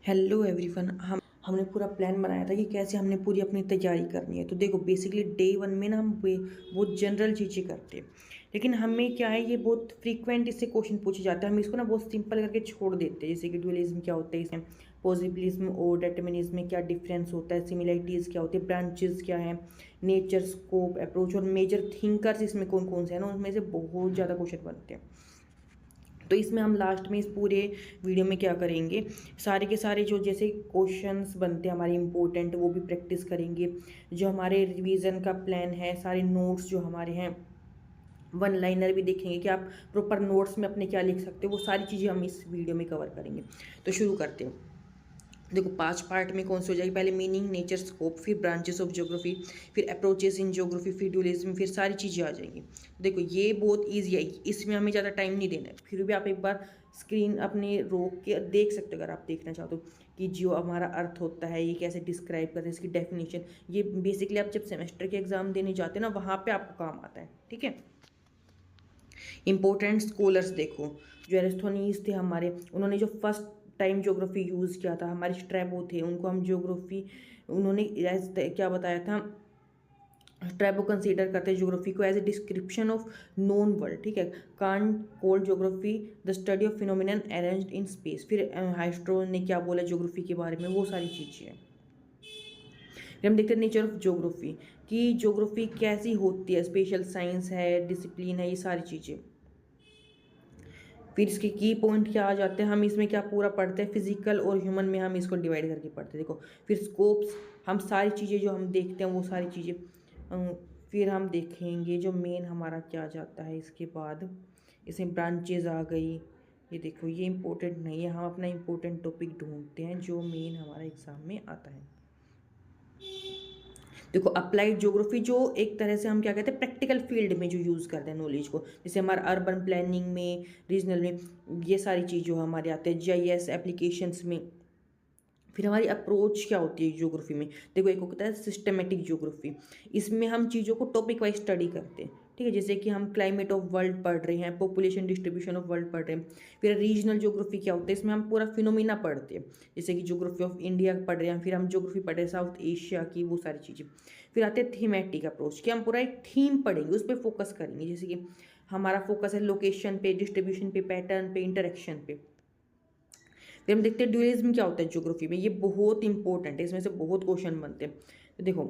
Hello everyone. हमने पूरा plan बनाया था कि कैसे हमने पूरी अपनी तैयारी करनी है। तो देखो बेसिकली डे वन में ना हम बहुत जनरल चीज़ें करते हैं, लेकिन हमें क्या है, ये बहुत फ्रीक्वेंट इससे क्वेश्चन पूछे जाते हैं। हम इसको ना बहुत सिंपल करके छोड़ देते हैं, जैसे कि ड्यूअलिज्म क्या होता है, इसमें पॉजिटिविज्म और डिटरमिनिज्म में क्या डिफरेंस होता है, सिमिलरिटीज़ क्या होती है, ब्रांचेस क्या है, नेचर, स्कोप, अप्रोच और मेजर थिंकर्स इसमें कौन कौन से हैं ना, उनमें से बहुत ज़्यादा क्वेश्चन बनते हैं। तो इसमें हम लास्ट में इस पूरे वीडियो में क्या करेंगे, सारे के सारे जो जैसे क्वेश्चंस बनते हैं हमारे इंपॉर्टेंट, वो भी प्रैक्टिस करेंगे। जो हमारे रिवीजन का प्लान है, सारे नोट्स जो हमारे हैं, वन लाइनर भी देखेंगे कि आप प्रॉपर नोट्स में अपने क्या लिख सकते हो, वो सारी चीज़ें हम इस वीडियो में कवर करेंगे। तो शुरू करते हैं। देखो 5 पार्ट में कौन सी हो जाएगी, पहले मीनिंग, नेचर, स्कोप, फिर ब्रांचेस ऑफ ज्योग्राफी, फिर अप्रोचेस इन ज्योग्राफी, फिर ड्यूलिज्म, फिर सारी चीज़ें आ जाएंगी। देखो ये बहुत ईजी है, इसमें हमें ज़्यादा टाइम नहीं देना है। फिर भी आप एक बार स्क्रीन अपने रोक के देख सकते हो, अगर आप देखना चाहते हो कि जो हमारा अर्थ होता है ये कैसे डिस्क्राइब करते हैं, इसकी डेफिनेशन। ये बेसिकली आप जब सेमेस्टर के एग्जाम देने जाते हैं ना, वहाँ पर आपको काम आता है। ठीक है। इम्पोर्टेंट स्कॉलर्स देखो, जो एरिस्थोनीज थे हमारे, उन्होंने जो फर्स्ट टाइम ज्योग्राफी यूज़ किया था, हमारे स्ट्रैबो थे, उनको हम ज्योग्राफी, उन्होंने क्या बताया था, स्ट्रैबो कंसीडर करते हैं ज्योग्राफी को as a description of known world. ठीक है। Kant called geography the study of phenomenon arranged in space. फिर हाइस्ट्रो ने क्या बोला ज्योग्राफी के बारे में, वो सारी चीज़ें हैं। फिर हम देखते हैं नेचर ऑफ ज्योग्राफी, कि ज्योग्राफी कैसी होती है, स्पेशल साइंस है, डिसिप्लिन है, ये सारी चीज़ें। फिर इसके की पॉइंट क्या आ जाते हैं, हम इसमें क्या पूरा पढ़ते हैं, फिजिकल और ह्यूमन में हम इसको डिवाइड करके पढ़ते हैं। देखो फिर स्कोप्स, हम सारी चीज़ें जो हम देखते हैं वो सारी चीज़ें। फिर हम देखेंगे जो मेन हमारा क्या आ जाता है इसके बाद, इसमें ब्रांचेज आ गई। ये देखो ये इंपॉर्टेंट नहीं है, हम अपना इंपॉर्टेंट टॉपिक ढूंढते हैं जो मेन हमारा एग्जाम में आता है। देखो अप्लाइड ज्योग्राफी, जो एक तरह से हम क्या कहते हैं, प्रैक्टिकल फील्ड में जो यूज़ करते हैं नॉलेज को, जैसे हमारा अर्बन प्लानिंग में, रीजनल में, ये सारी चीज़ जो हमारे आते हैं, जीआईएस एप्लीकेशंस में। फिर हमारी अप्रोच क्या होती है ज्योग्राफी में, देखो एक होता है सिस्टमेटिक ज्योग्राफी, इसमें हम चीज़ों को टॉपिक वाइज स्टडी करते हैं। ठीक है। जैसे कि हम क्लाइमेट ऑफ वर्ल्ड पढ़ रहे हैं, पॉपुलेशन डिस्ट्रीब्यूशन ऑफ वर्ल्ड पढ़ रहे हैं। फिर रीजनल ज्योग्राफी क्या होता है, इसमें हम पूरा फिनोमिना पढ़ते हैं, जैसे कि ज्योग्राफी ऑफ इंडिया पढ़ रहे हैं, फिर हम ज्योग्राफी पढ़ रहे हैं साउथ एशिया की, वो सारी चीज़ें। फिर आते हैं थीमेटिक अप्रोच, कि हम पूरा एक थीम पढ़ेंगे, उस पर फोकस करेंगे, जैसे कि हमारा फोकस है लोकेशन पे, डिस्ट्रीब्यूशन पे, पैटर्न पे, इंटरेक्शन पे। फिर हम देखते हैं ड्यूअलिज्म क्या होता है ज्योग्राफी में, ये बहुत इंपॉर्टेंट है, इसमें से बहुत क्वेश्चन बनते हैं। तो देखो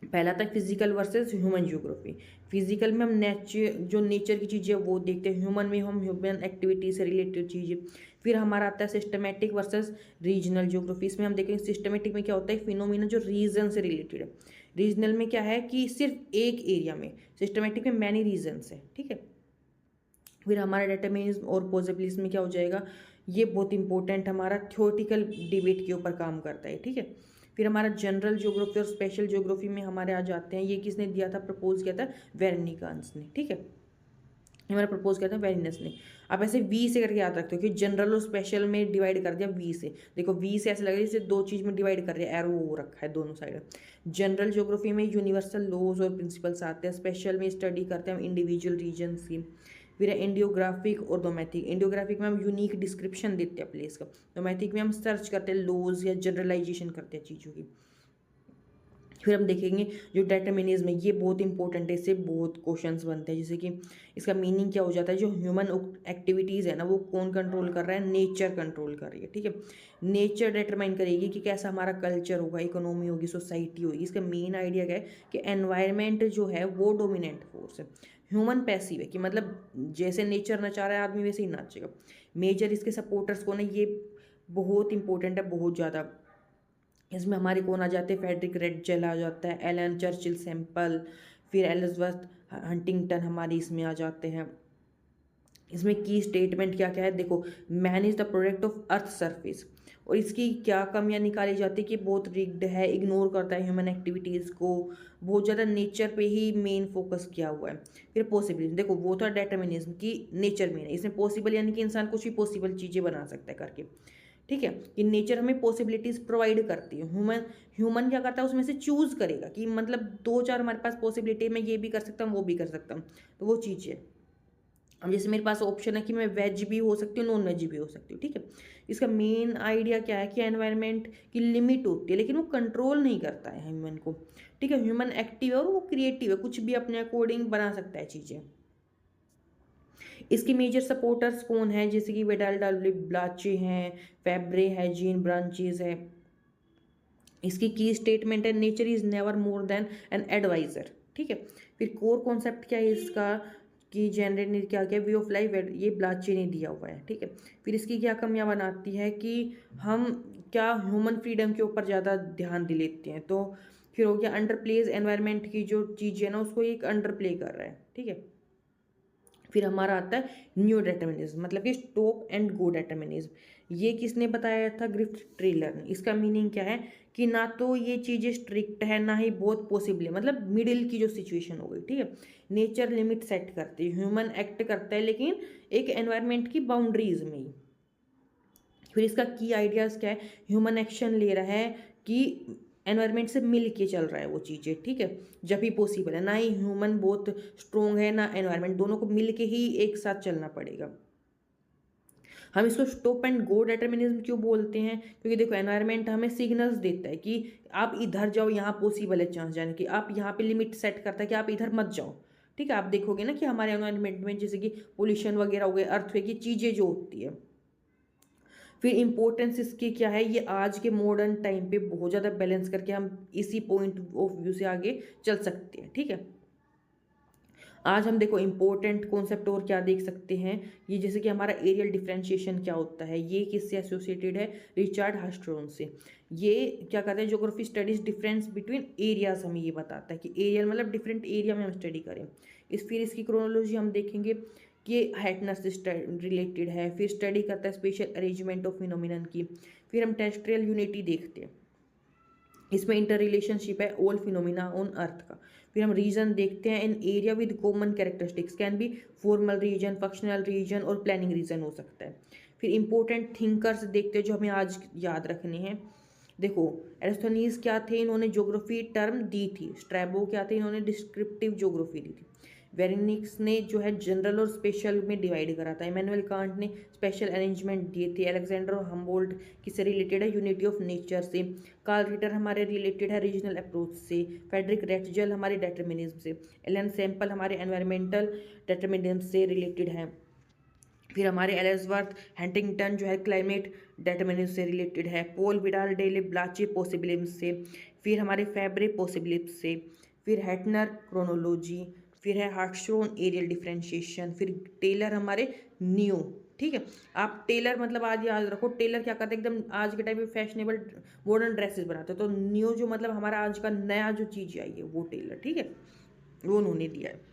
पहला था physical versus human geography. Physical में हम नेचर की चीज़ें वो देखते हैं, ह्यूमन में हम ह्यूमन एक्टिविटी से रिलेटेड चीज़ें। फिर हमारा आता है सिस्टमेटिक वर्सेस रीजनल ज्योग्राफी, इसमें हम देखेंगे सिस्टमेटिक में क्या होता है, फिनोमिना जो रीजन से रिलेटेड है। रीजनल में क्या है कि सिर्फ एक एरिया में, सिस्टमेटिक में मैनी रीजन्स है। ठीक है। फिर हमारा डेटरमिनिज्म और पॉसिबिलिज्म में क्या हो जाएगा, ये बहुत इंपॉर्टेंट हमारा थ्योरेटिकल डिबेट के ऊपर काम करता है। ठीक है। फिर हमारा जनरल ज्योग्राफी और स्पेशल ज्योग्राफी में हमारे आ जाते हैं, ये किसने दिया था, प्रपोज किया था वेरनिकांस ने। ठीक है। हमारा प्रपोज किया था वेरिनस ने। आप ऐसे वी से करके याद रखते हो कि जनरल और स्पेशल में डिवाइड कर दिया वी से। देखो वी से ऐसे लग रहा है जैसे दो चीज़ में डिवाइड कर दिया, एरो वो रखा है दोनों साइड। जनरल ज्योग्राफी में यूनिवर्सल लॉज और प्रिंसिपल्स आते हैं, स्पेशल में स्टडी करते हैं हम इंडिविजुअल रीजन की। फिर है इंडियोग्राफिक और डोमेथिक। इंडियोग्राफिक में हम यूनिक डिस्क्रिप्शन देते हैं प्लेस का, डोमेथिक में हम सर्च करते हैं लॉज या जनरलाइजेशन करते हैं चीज़ों की। फिर हम देखेंगे जो डेटरमिनिज्म है, ये बहुत इंपॉर्टेंट है, इससे बहुत क्वेश्चंस बनते हैं, जैसे कि इसका मीनिंग क्या हो जाता है, जो ह्यूमन एक्टिविटीज़ है ना, वो कौन कंट्रोल कर रहा है, नेचर कंट्रोल कर रही है। ठीक है। नेचर डिटरमाइन करेगी कि कैसा हमारा कल्चर होगा, इकोनॉमी होगी, सोसाइटी होगी। इसका मेन आइडिया क्या है कि एनवायरमेंट जो है वो डोमिनेंट फोर्स है, ह्यूमन पैसिव है, कि मतलब जैसे नेचर नचा रहा है आदमी वैसे ही नाचेगा। मेजर इसके सपोर्टर्स को ना, ये बहुत इंपॉर्टेंट है, बहुत ज़्यादा। इसमें हमारे कौन आ जाते हैं, फेडरिक रेडजेल आ जाता है, एलन चर्चिल सैम्पल, फिर एलिजबेथ हंटिंगटन हमारी इसमें आ जाते हैं। इसमें की स्टेटमेंट क्या क्या है, देखो man is the product of earth surface, और इसकी क्या कमियां निकाली जाती है कि बहुत रिग्ड है, इग्नोर करता है ह्यूमन एक्टिविटीज़ को, बहुत ज़्यादा नेचर पे ही मेन फोकस किया हुआ है। फिर पॉसिबिलिज्म, देखो वो था डेटरमिनिज्म की नेचर मेन है, इसमें पॉसिबल यानी कि इंसान कुछ भी पॉसिबल चीज़ें बना सकता है करके। ठीक है। कि नेचर हमें पॉसिबिलिटीज प्रोवाइड करती है, ह्यूमन ह्यूमन क्या करता है, उसमें से चूज करेगा कि मतलब दो चार हमारे पास पॉसिबिलिटी, मैं ये भी कर सकता हूँ वो भी कर सकता हूँ, तो वो चीज़ है। अब जैसे मेरे पास ऑप्शन है कि मैं वेज भी हो सकती हूँ, नॉन वेज भी हो सकती हूँ, ठीक है। इसका मेन आइडिया क्या है कि एनवायरनमेंट की लिमिट होती है, लेकिन वो कंट्रोल नहीं करता है ह्यूमन को, ठीक है। ह्यूमन एक्टिव है और वो क्रिएटिव है, कुछ भी अपने अकॉर्डिंग बना सकता है चीज़ें। इसके मेजर सपोर्टर्स कौन है, जैसे कि वेडाल ब्लाचे हैं, फैब्रे है, जीन ब्रांचेस है। इसकी की स्टेटमेंट है nature is never more than an adviser, ठीक है। फिर कोर कॉन्सेप्ट क्या है इसका कि जेनरेट ने क्या किया, वे ऑफ लाइफ ये ब्लाचे ने दिया हुआ है, ठीक है। फिर इसकी क्या कमियां बनाती है कि हम क्या ह्यूमन फ्रीडम के ऊपर ज़्यादा ध्यान दे लेते हैं, तो फिर हो गया अंडर प्लेज, एनवायरनमेंट की जो चीज़ है ना उसको एक अंडर प्ले कर रहा है, ठीक है। फिर हमारा आता है न्यू डेटर्मिनिज्म, मतलब कि स्टॉप एंड गो डेटर्मिनिज्म। ये किसने बताया था, ग्रिफ्थ टेलर ने। इसका मीनिंग क्या है कि ना तो ये चीज़ें स्ट्रिक्ट है ना ही बहुत पॉसिबल है, मतलब मिडिल की जो सिचुएशन हो गई, ठीक है। नेचर लिमिट सेट करती है, ह्यूमन एक्ट करता है लेकिन एक एनवायरनमेंट की बाउंड्रीज में ही। फिर इसका की आइडियाज़ क्या है, ह्यूमन एक्शन ले रहा है कि एनवायरनमेंट से मिल के चल रहा है वो चीज़ें, ठीक है, जब ही पॉसिबल है। ना ही ह्यूमन बहुत स्ट्रोंग है ना एनवायरनमेंट, दोनों को मिल के ही एक साथ चलना पड़ेगा। हम इसको स्टॉप एंड गो डिटर्मिनिज्म क्यों बोलते हैं, क्योंकि देखो एनवायरनमेंट हमें सिग्नल्स देता है कि आप इधर जाओ, यहाँ पॉसिबल है चांस जाने की, आप यहाँ पे लिमिट सेट करता है कि आप इधर मत जाओ, ठीक है। आप देखोगे ना कि हमारे एनवायरनमेंट में जैसे कि पोल्यूशन वगैरह हो गए, अर्थक्वेक, ये चीज़ें जो होती है। फिर इंपॉर्टेंस इसकी क्या है, ये आज के मॉडर्न टाइम पे बहुत ज़्यादा बैलेंस करके हम इसी पॉइंट ऑफ व्यू से आगे चल सकते हैं, ठीक है। आज हम देखो इंपॉर्टेंट कॉन्सेप्ट और क्या देख सकते हैं, ये जैसे कि हमारा एरियल डिफरेंशिएशन क्या होता है, ये किससे एसोसिएटेड है, रिचर्ड हास्ट्रोन से। ये क्या कहते हैं, geography studies difference between areas, हमें ये बताता है कि एरियल मतलब डिफरेंट एरिया में हम स्टडी करें। फिर इसकी क्रोनोलॉजी हम देखेंगे कि हैटनर से रिलेटेड है। फिर स्टडी करता है स्पेशल अरेंजमेंट ऑफ फिनोमिनन की। फिर हम टेरेस्ट्रियल यूनिटी देखते हैं, इसमें इंटर रिलेशनशिप है ऑल फिनोमिना ऑन अर्थ का। फिर हम रीजन देखते हैं, in area with common characteristics, can be formal region, functional region और प्लानिंग रीजन हो सकता है। फिर इंपॉर्टेंट थिंकर्स देखते हैं जो हमें आज याद रखने हैं। देखो एरिस्टोनीज क्या थे, इन्होंने ज्योग्राफी टर्म दी थी। स्ट्रैबो क्या थे, इन्होंने डिस्क्रिप्टिव ज्योग्राफी दी थी। वेरेनिक्स ने जो है जनरल और स्पेशल में डिवाइड करा था। इमैनुअल कांट ने स्पेशल अरेंजमेंट दिए थे। अलेक्जेंडर हम्बोल्ट किससे रिलेटेड है, यूनिटी ऑफ नेचर से। कार्ल रिटर हमारे रिलेटेड है रीजनल अप्रोच से। फेडरिक रेटजल हमारे डेटर्मिनिज्म से। एलन सैम्पल हमारे एनवायरमेंटल डेटर्मिनिज्म से रिलेटेड है। फिर हमारे एलिसवर्थ हैंटिंगटन जो है क्लाइमेट डेटर्मिनिज्म से रिलेटेड है। पॉल विडाल डेले ब्लाचे पॉसिबिलिज्म से। फिर हमारे फैब्रे पॉसिबिलिज्म से। फिर हैटनर क्रोनोलॉजी। फिर है हार्टस्ट्रोन एरियल डिफरेंशिएशन। फिर टेलर हमारे न्यू, ठीक है। आप टेलर मतलब आज याद रखो, टेलर क्या करते हैं, एकदम आज के टाइम में फैशनेबल मॉडर्न ड्रेसेस बनाते हैं, तो न्यू जो मतलब हमारा आज का नया जो चीज़ आई है वो टेलर, ठीक है, वो उन्होंने दिया है।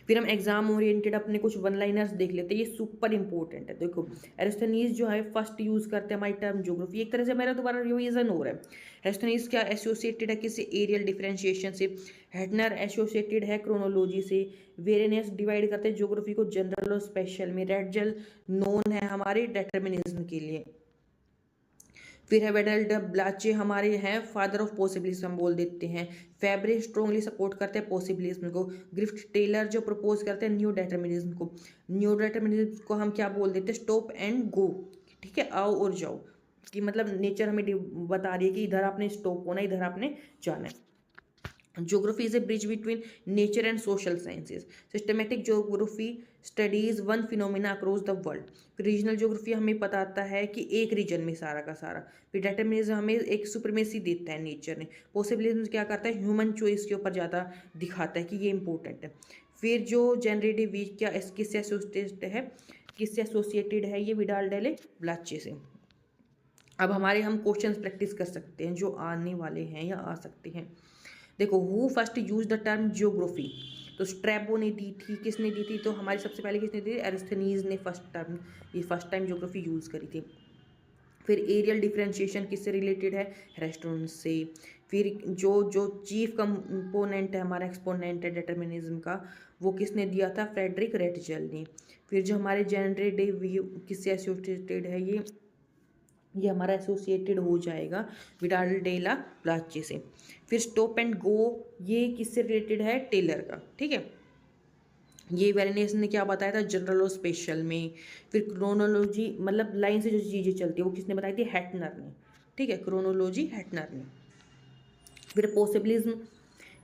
फिर हम एग्जाम ओरिएंटेड अपने कुछ वन लाइनर्स देख लेते हैं, ये सुपर इंपॉर्टेंट है। देखो एरिस्टोनीज जो है फर्स्ट यूज करते हैं हमारी टर्म ज्योग्राफी, एक तरह से मेरा दोबारा रिवीजन हो रहा है। एरिस्टोनीज क्या एसोसिएटेड है किसी एरियल डिफरेंशिएशन से। हेटनर एसोसिएटेड है क्रोनोलॉजी से। वेरेनियस डिवाइड करते हैं ज्योग्राफी को जनरल और स्पेशल में। रेडजल नोन है हमारे डेटर्मिनिज्म के लिए। फिर है वेडल ड ब्लाचे हमारे हैं फादर ऑफ पॉसिबिलिज्म हम बोल देते हैं। फैब्रे स्ट्रॉन्गली सपोर्ट करते हैं पॉसिबिलिज्म को। ग्रिफ्ट टेलर जो प्रपोज करते हैं न्यू डेटर्मिनिज्म को। न्यू डेटर्मिनिज्म को हम क्या बोल देते हैं, स्टॉप एंड गो, ठीक है, आओ और जाओ, कि मतलब नेचर हमें बता रही है कि इधर आपने स्टॉप होना है, इधर आपने जाना है। Geography is a bridge between nature and social sciences. Systematic geography studies one phenomena across the world. फिर रीजनल ज्योग्राफी हमें बताता है कि एक रीजन में सारा का सारा। फिर डेटर्मिनिज्म हमें एक सुप्रीमेसी देता है नेचर ने। पॉसिबिलिज्म क्या करता है, ह्यूमन चॉइस के ऊपर ज़्यादा दिखाता है कि ये इंपॉर्टेंट है। फिर जो जनरेटिव वीक क्या किससे एसोसिएटेड है, ये विडाल डेले ब्लाचे से। अब हमारे हम क्वेश्चंस प्रैक्टिस कर सकते हैं जो आने वाले हैं या आ सकते हैं। देखो who first use the term geography, तो स्ट्रैबो ने दी थी, किसने दी थी, तो हमारी सबसे पहले किसने दी थी, एरिस्थनीज ने फर्स्ट टाइम जियोग्राफी यूज़ करी थी। फिर एरियल डिफरेंशिएशन किससे रिलेटेड है, रेस्टोरेंट से। फिर जो जो चीफ कंपोनेंट है हमारा एक्सपोनेंट है डिटर्मिनिज्म का, वो किसने दिया था, फ्रेडरिक रेटजल ने। फिर जो हमारे जनरेटिव व्यू किससे एसोसिएटेड है, ये हमारा एसोसिएटेड हो जाएगा विडाल डेला ब्लाचे से। फिर स्टॉप एंड गो ये किससे रिलेटेड है, टेलर का, ठीक है। ये वेरेनियस ने क्या बताया था जनरल और स्पेशल में। फिर क्रोनोलॉजी मतलब लाइन से जो चीज़ें चलती है वो किसने बताई थी, हैटनर ने, ठीक है, क्रोनोलॉजी हैटनर ने। फिर पॉसिबिलिज्म,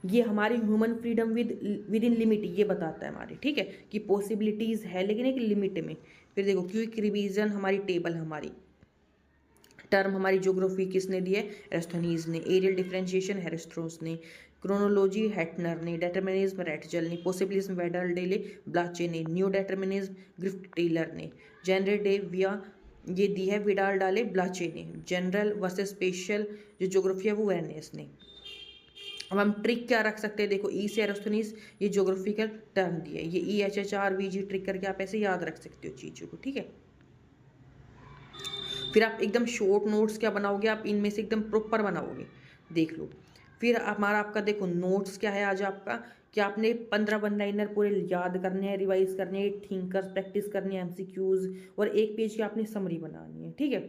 ये हमारी human freedom with in limit ये बताता है हमारी, ठीक है, कि पॉसिबिलिटीज़ है लेकिन एक लिमिट में। फिर देखो क्विक रिवीजन, हमारी टेबल, हमारी टर्म, हमारी ज्योग्राफी किसने दी है, एरिस्थोनीज ने। एरियल डिफरेंशिएशन हेरिस्ट्रोस ने। क्रोनोलॉजी हैटनर ने। डेटर्मिनिज्म रैटजल ने। पॉसिबिलिज्म वेडल डेले ब्लाचे ने। न्यू डेटर्मिनिज्म ग्रिफ्ट टेलर ने। जेनरे डे विया ये दी है विडाल डाले ब्लाचे ने। जनरल वर्सेस स्पेशल जो ज्योग्राफी है वो वेरनेस ने। अब हम ट्रिक क्या रख सकते हैं, देखो ई से एरिस्थोनीज ये ज्योग्राफिकल टर्म दी है, ये EHHRVG ट्रिक करके आप ऐसे याद रख सकते हो चीज़ों को, ठीक है। फिर आप एकदम शॉर्ट नोट्स क्या बनाओगे, आप इनमें से एकदम प्रॉपर बनाओगे, देख लो। फिर हमारा आपका देखो नोट्स क्या है आज आपका, कि आपने 15 वन लाइनर पूरे याद करने हैं, रिवाइज करने हैं, थिंकर्स प्रैक्टिस करनी है, MCQs, और एक पेज की आपने समरी बनानी है, ठीक है।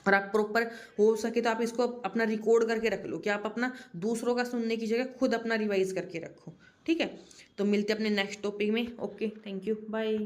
और आप प्रॉपर हो सके तो आप इसको अपना रिकॉर्ड करके रख लो, कि आप अपना दूसरों का सुनने की जगह खुद अपना रिवाइज करके रखो, ठीक है। तो मिलते हैं अपने नेक्स्ट टॉपिक में। Okay, thank you, bye.